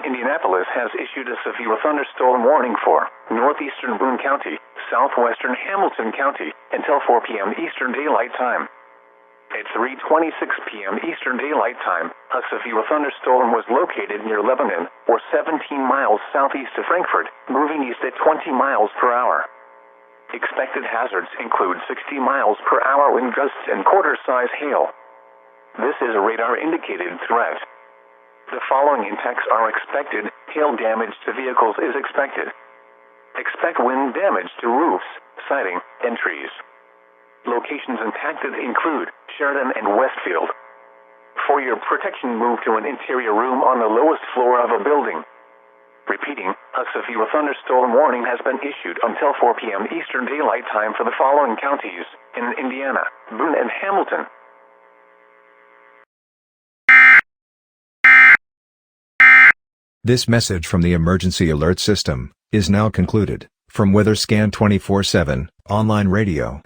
Indianapolis has issued a severe thunderstorm warning for northeastern Boone County, southwestern Hamilton County, until 4 p.m. Eastern Daylight Time. At 3:26 p.m. Eastern Daylight Time, a severe thunderstorm was located near Lebanon, or 17 miles southeast of Frankfort, moving east at 20 miles per hour. Expected hazards include 60 miles per hour wind gusts and quarter-size hail. This is a radar-indicated threat. The following impacts are expected. Hail damage to vehicles is expected. Expect wind damage to roofs, siding, and trees. Locations impacted include Sheridan and Westfield. For your protection, move to an interior room on the lowest floor of a building. Repeating, a severe thunderstorm warning has been issued until 4 p.m. Eastern Daylight Time for the following counties in Indiana, Boone, and Hamilton. This message from the Emergency Alert System is now concluded. From WeatherScan 24/7, online radio,